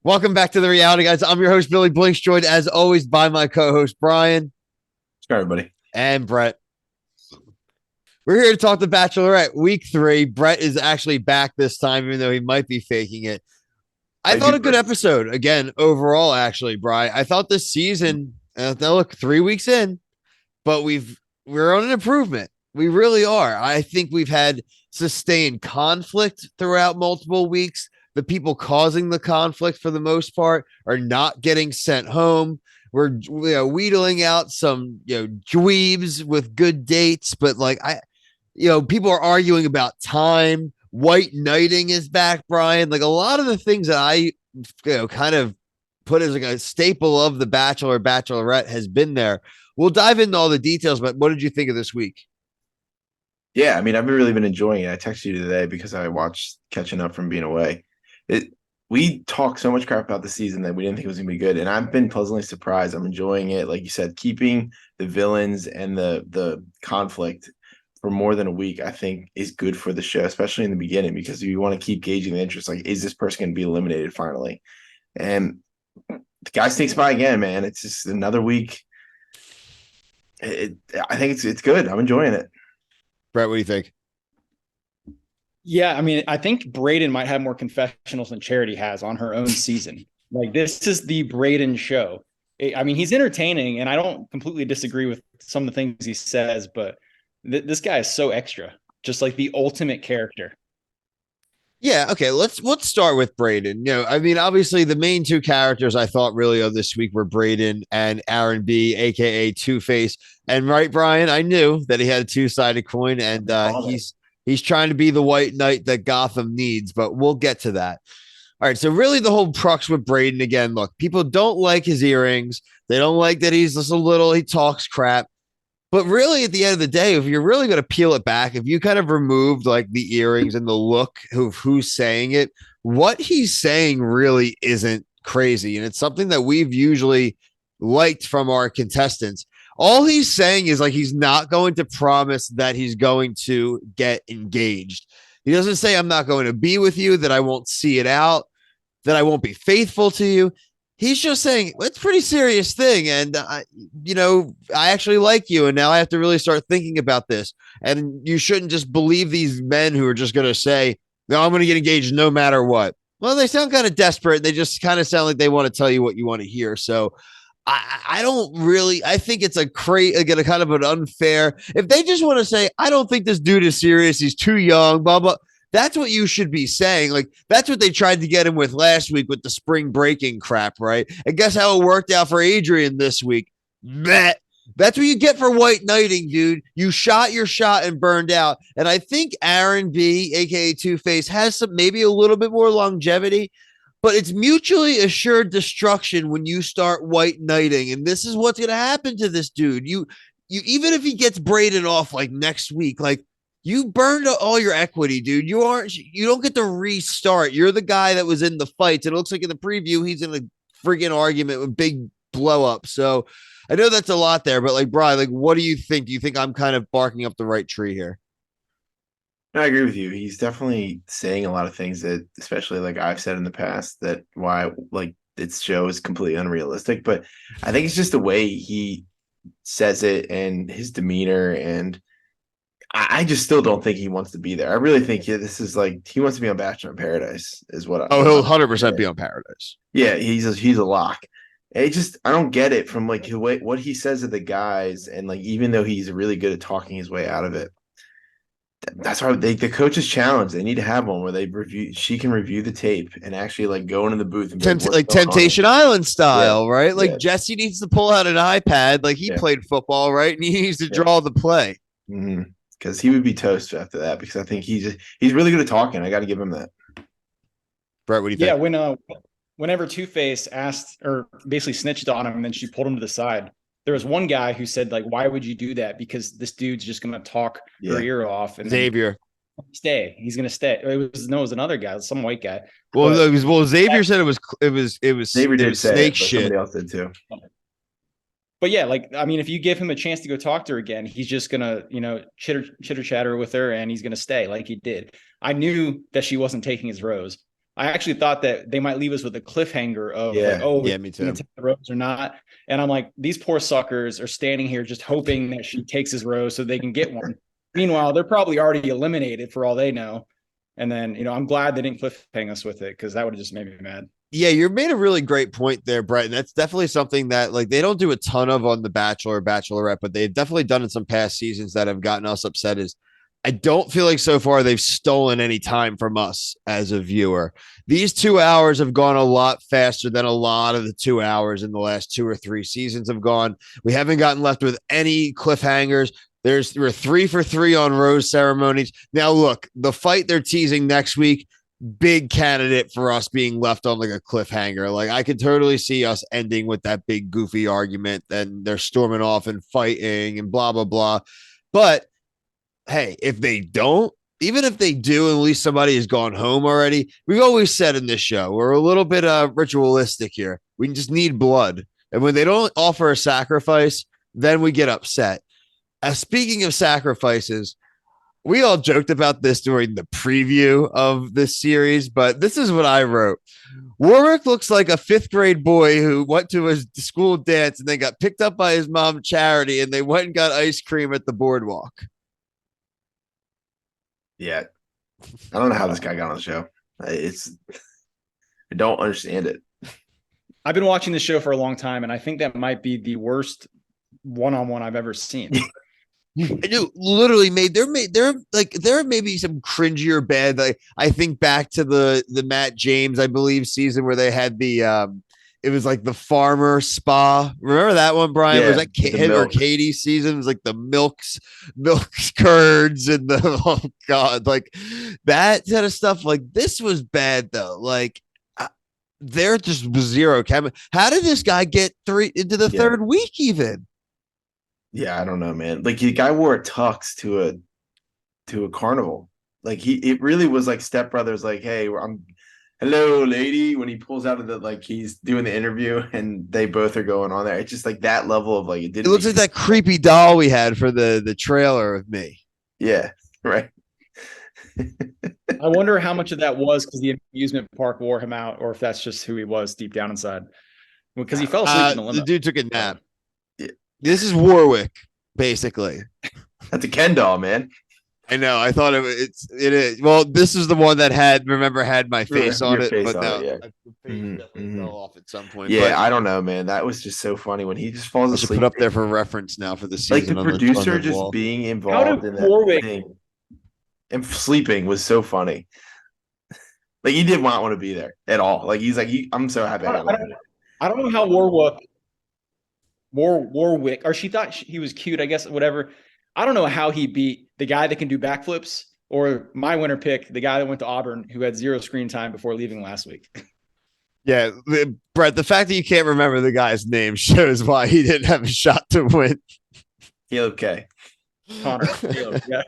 Welcome back to the Reality Guys. I'm your host, Billy Blinks, joined as always by my co-host, Brian Sure, everybody. and Brett. We're here to talk the Bachelorette week 3. Brett is actually back this time, even though he might be faking it. I I thought do. a good episode again, overall, actually, Brian. I thought this season, now look, 3 weeks in, but we're on an improvement. We really are. I think we've had sustained conflict throughout multiple weeks. The people causing the conflict, for the most part, are not getting sent home. We're wheedling out some dweebs with good dates, but people are arguing about time. White knighting is back, Brian. Like a lot of the things that I kind of put as like a staple of the Bachelor Bachelorette has been there. We'll dive into all the details, but what did you think of this week? Yeah, I mean, I've really been enjoying it. I texted you today because I watched catching up from being away. It We talked so much crap about the season that we didn't think it was gonna be good, and I've been pleasantly surprised. I'm enjoying it. Like you said, keeping the villains and the conflict for more than a week, I think, is good for the show, especially in the beginning, because you want to keep gauging the interest. Like, is this person going to be eliminated finally? And the guy sneaks by again, man. It's just another week. I think it's good. I'm enjoying it. Brett, what do you think? Yeah, I mean, I think Brayden might have more confessionals than Charity has on her own season. Like, this is the Brayden show. I mean, he's entertaining, and I don't completely disagree with some of the things he says, but this guy is so extra, just like the ultimate character. Yeah, okay. Let's start with Brayden. I mean, obviously the main two characters I thought really of this week were Brayden and Aaron B, aka Two Face. And right, Brian, I knew that he had a two-sided coin, and he's trying to be the white knight that Gotham needs, but we'll get to that. All right, so really the whole crux with Brayden again. Look, people don't like his earrings. They don't like that he's just a little. He talks crap. But really, at the end of the day, if you're really going to peel it back, if you kind of removed like the earrings and the look of who's saying it, what he's saying really isn't crazy. And it's something that we've usually liked from our contestants. All he's saying is like he's not going to promise that he's going to get engaged. He doesn't say, I'm not going to be with you, that I won't see it out, that I won't be faithful to you. He's just saying it's a pretty serious thing, and I actually like you, and now I have to really start thinking about this. And you shouldn't just believe these men who are just going to say, "No, I'm going to get engaged no matter what." Well, they sound kind of desperate. They just kind of sound like they want to tell you what you want to hear. So I don't really. I think it's a kind of an unfair. If they just want to say, "I don't think this dude is serious. He's too young," blah blah. That's what you should be saying. Like, that's what they tried to get him with last week with the spring breaking crap, right? And guess how it worked out for Adrian this week? Blech. That's what you get for white knighting, dude. You shot your shot and burned out. And I think Aaron B, aka Two Face, has some maybe a little bit more longevity, but it's mutually assured destruction when you start white knighting. And this is what's gonna happen to this dude. You even if he gets Brayden off like next week, like you burned all your equity, dude. You don't get to restart. You're the guy that was in the fights. It looks like in the preview, he's in a friggin' argument with big blow up. So I know that's a lot there, but like, Brian, like, what do you think? Do you think I'm kind of barking up the right tree here? I agree with you. He's definitely saying a lot of things that, especially like I've said in the past, that why like its show is completely unrealistic. But I think it's just the way he says it and his demeanor, and I just still don't think he wants to be there. I really think this is like he wants to be on Bachelor in Paradise, is what. Oh, What he'll I'm 100% be saying. on Paradise. Yeah, he's a lock. I don't get it from like the way what he says to the guys, and like even though he's really good at talking his way out of it, that's why the coaches challenge. They need to have one where they review. She can review the tape and actually like go into the booth and be like, what's Like going on Temptation here? Island Yeah, style, right? Like yeah, Jesse needs to pull out an iPad. Like he yeah, played football, right? And he needs to yeah. draw the play. Because he would be toast after that. Because I think he's really good at talking. I got to give him that. Brett, what do you Yeah, think? whenever Two Face asked or basically snitched on him, and then she pulled him to the side, there was one guy who said, like, "Why would you do that? Because this dude's just gonna talk her Yeah, ear off and then Xavier. stay. He's gonna stay." It was another guy, some white guy. Well, But Xavier said it was Xavier did say snake it, but shit. somebody else did too. but yeah, like I mean, if you give him a chance to go talk to her again, he's just gonna, chitter chatter with her, and he's gonna stay like he did. I knew that she wasn't taking his rose, I actually thought that they might leave us with a cliffhanger of like, Yeah. oh, Yeah, me too. take the rose or not. And I'm like, these poor suckers are standing here just hoping that she takes his rose so they can get one. Meanwhile, they're probably already eliminated for all they know. And then, I'm glad they didn't cliffhang us with it because that would have just made me mad. Yeah, you made a really great point there, Brett. And that's definitely something that like they don't do a ton of on The Bachelor or Bachelorette, but they've definitely done in some past seasons that have gotten us upset is I don't feel like so far they've stolen any time from us as a viewer. These 2 hours have gone a lot faster than a lot of the 2 hours in the last 2 or 3 seasons have gone. We haven't gotten left with any cliffhangers. We're 3 for 3 on rose ceremonies. Now, look, the fight they're teasing next week, big candidate for us being left on like a cliffhanger. Like I could totally see us ending with that big goofy argument, and they're storming off and fighting and blah blah blah. But hey, if they don't, even if they do, at least somebody has gone home already. We've always said in this show, we're a little bit ritualistic here. We just need blood. And when they don't offer a sacrifice, then we get upset. Speaking of sacrifices, we all joked about this during the preview of this series, but this is what I wrote. Warwick looks like a 5th-grade boy who went to a school dance and then got picked up by his mom, Charity, and they went and got ice cream at the boardwalk. Yeah. I don't know how this guy got on the show. I don't understand it. I've been watching this show for a long time, and I think that might be the worst one-on-one I've ever seen. I do literally there may be some cringier bad. Like I think back to the Matt James, I believe, season where they had the it was like the farmer spa. Remember that one, Brian? Yeah, was that him or Katie's season? It was like the milks curds and the oh god, like that kind of stuff. Like this was bad though. Like there just was zero chemistry. How did this guy get into the third week even? Yeah, I don't know, man. Like the guy wore a tux to a carnival. Like it really was like Step Brothers. Like, hey, hello, lady. When he pulls out of he's doing the interview and they both are going on there. It's just like that level of like it looks like that creepy doll we had for the trailer of me. Yeah, right. I wonder how much of that was because the amusement park wore him out, or if that's just who he was deep down inside. Because he fell asleep in the limo. The dude took a nap. This is Warwick, basically. That's a Ken doll, man. I know. I thought it is. Well, this is the one that had my face on it, but now the face definitely fell off at some point. Yeah, I don't know, man. That was just so funny when he just falls asleep. Put up there for reference now for the season. Like the producer just wall. Being involved in that Warwick thing and sleeping was so funny. Like he didn't want to be there at all. Like he's like, I'm so happy. I don't know how Warwick, or she thought he was cute, I guess, whatever. I don't know how he beat the guy that can do backflips or my winner pick, the guy that went to Auburn who had 0 screen time before leaving last week. Yeah, Brett, the fact that you can't remember the guy's name shows why he didn't have a shot to win. Caleb K. Connor. Caleb, yeah.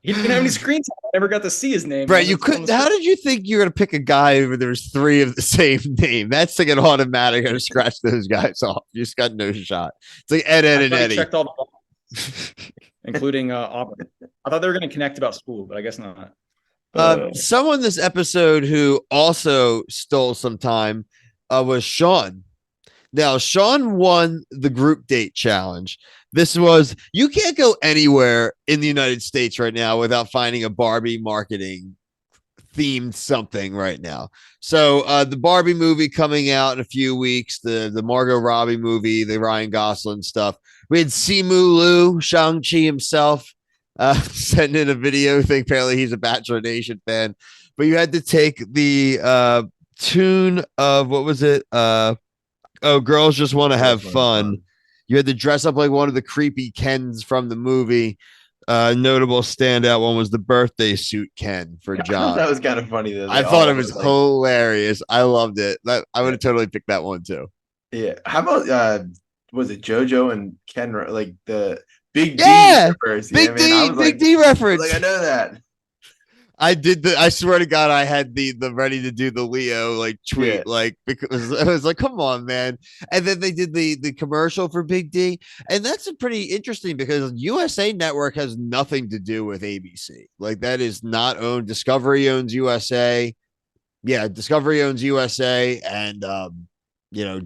He didn't have any screen time. I never got to see his name. Brett, you couldn't. How did you think you were going to pick a guy where there was 3 of the same name? That's like an automatic. Going to scratch those guys off. You just got no shot. It's like Ed, and Eddie. Checked all the balls, including Auburn. I thought they were going to connect about school, but I guess not. Someone this episode who also stole some time was Sean. Now, Sean won the group date challenge. You can't go anywhere in the United States right now without finding a Barbie marketing themed something right now. So the Barbie movie coming out in a few weeks, the Margot Robbie movie, the Ryan Gosling stuff. We had Simu Liu, Shang-Chi himself, sending in a video thing. Apparently he's a Bachelor Nation fan. But you had to take the tune of, what was it? Girls Just Want to Have Fun. You had to dress up like one of the creepy Kens from the movie. Notable standout one was the birthday suit Ken for John. That was kind of funny though. I thought it was hilarious. I loved it. I would have totally picked that one too. Yeah. How about was it JoJo and Ken, like the Big D reference? Big D, Big D reference. Like I know that. I swear to God, I had the ready to do the Leo like tweet, because I was like, come on, man. And then they did the commercial for Big D. And that's a pretty interesting because USA Network has nothing to do with ABC. Like that is not owned. Discovery owns USA. yeah, Discovery owns USA, and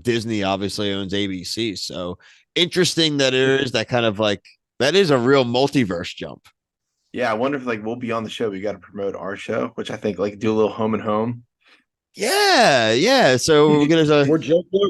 Disney obviously owns ABC. So interesting that it is that kind of like that is a real multiverse jump. Yeah, I wonder if like we'll be on the show. We got to promote our show, which I think like do a little home and home. Yeah, yeah. So we're gonna Or JoJo,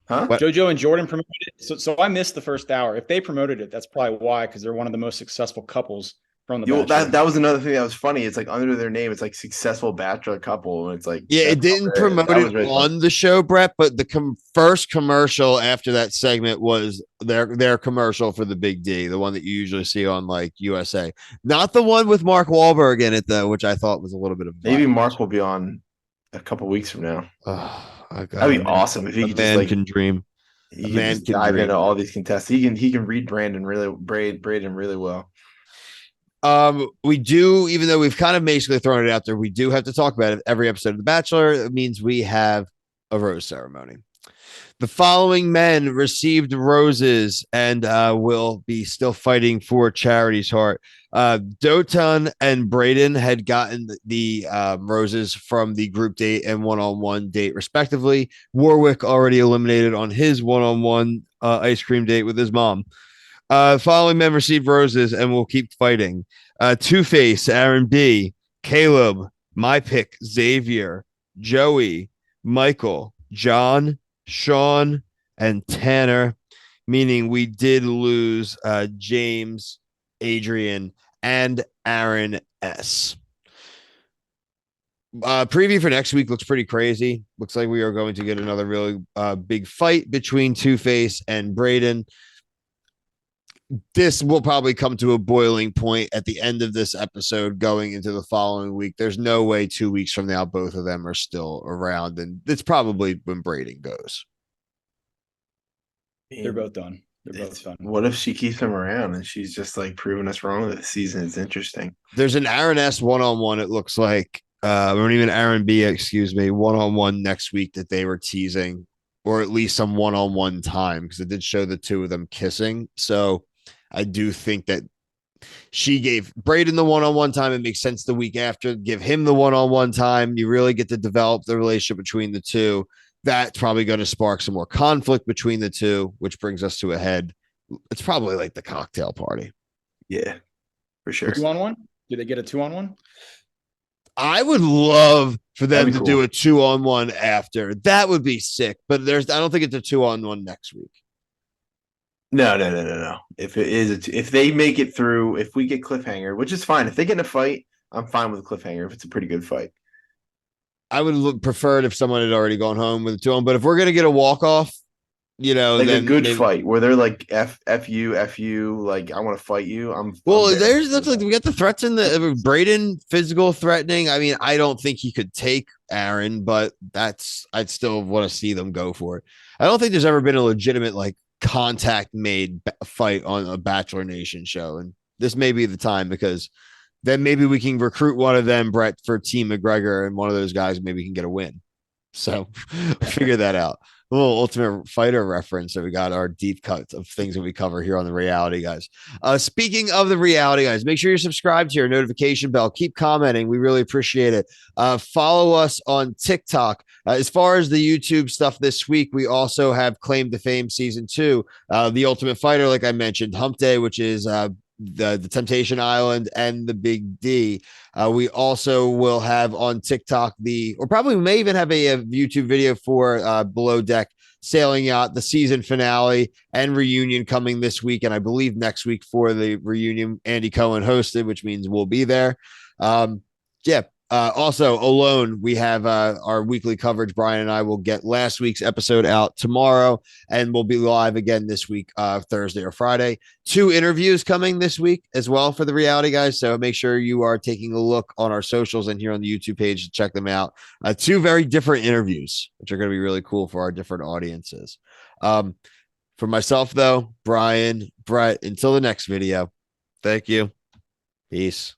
Huh? what? JoJo and Jordan promoted it. So I missed the first hour. If they promoted it, that's probably why, because they're one of the most successful couples from The Bachelor. That was another thing that was funny. It's like under their name, it's like successful bachelor couple, and it's like Yeah, it that's didn't promote that it was really fun. on the show, Brett, but the first commercial after that segment was their commercial for the Big D, the one that you usually see on like USA, not the one with Mark Wahlberg in it though, which I thought was a little bit of a Maybe violation. Mark will be on a couple weeks from now. Oh, I got That'd be awesome if he a could just man like can dream. A he could man just can dive into dream. all these contests. He can read Brayden really well. We do, even though we've kind of basically thrown it out there, we do have to talk about it every episode of The Bachelor. It means we have a rose ceremony. The following men received roses and will be still fighting for Charity's heart. Dotan and Brayden had gotten the roses from the group date and one-on-one date, respectively. Warwick already eliminated on his one-on-one ice cream date with his mom. Following men received roses and will keep fighting. Two-Face, Aaron B, Caleb, my pick, Xavier, Joey, Michael, John, Sean, and Tanner, meaning we did lose James, Adrian, and Aaron S. Preview for next week looks pretty crazy. Looks like we are going to get another really big fight between Two-Face and Brayden. This will probably come to a boiling point at the end of this episode going into the following week. There's no way 2 weeks from now both of them are still around, and it's probably when Brayden goes. They're both done. They're both done. What if she keeps him around and she's just like proving us wrong this season? It's interesting. There's an Aaron S one-on-one, it looks like, or even Aaron B, excuse me, one-on-one next week that they were teasing, or at least some one-on-one time, because it did show the two of them kissing. So I do think that she gave Brayden the one-on-one time. It makes sense the week after, give him the one-on-one time. You really get to develop the relationship between the two. That's probably going to spark some more conflict between the two, which brings us to a head. It's probably like the cocktail party. Yeah, for sure. 2-on-1? Did they get a 2-on-1? I would love for them to cool. do a 2-on-1 after. That would be sick. But I don't think it's a 2-on-1 next week. No. If it is, if they make it through, if we get cliffhanger, which is fine. If they get in a fight, I'm fine with a cliffhanger. If it's a pretty good fight, I would prefer it if someone had already gone home with a 2-on. But if we're gonna get a walk off, like then a good fight where they're like f you, like I want to fight you. That's like we got the threats in the Brayden physical threatening. I mean, I don't think he could take Aaron, but I'd still want to see them go for it. I don't think there's ever been a legitimate like contact made fight on a Bachelor Nation show, and this may be the time, because then maybe we can recruit one of them, Brett, for Team McGregor, and one of those guys maybe can get a win. So figure that out. A little Ultimate Fighter reference. So we got our deep cuts of things that we cover here on the Reality Guys. Speaking of the Reality Guys, make sure you're subscribed to your notification bell. Keep commenting. We really appreciate it. Follow us on TikTok. As far as the YouTube stuff this week, we also have Claim to Fame Season 2, The Ultimate Fighter, like I mentioned, Hump Day, which is the Temptation Island, and the Big D. We also will have on TikTok or probably may even have a YouTube video for Below Deck Sailing Yacht, the season finale and reunion coming this week, and I believe next week for the reunion. Andy Cohen hosted, which means we'll be there. Also, Alone, we have our weekly coverage. Brian and I will get last week's episode out tomorrow, and we'll be live again this week, Thursday or Friday. 2 interviews coming this week as well for the Reality Guys, so make sure you are taking a look on our socials and here on the YouTube page to check them out. 2 very different interviews, which are going to be really cool for our different audiences. For myself, though, Brian, Brett, until the next video, thank you. Peace.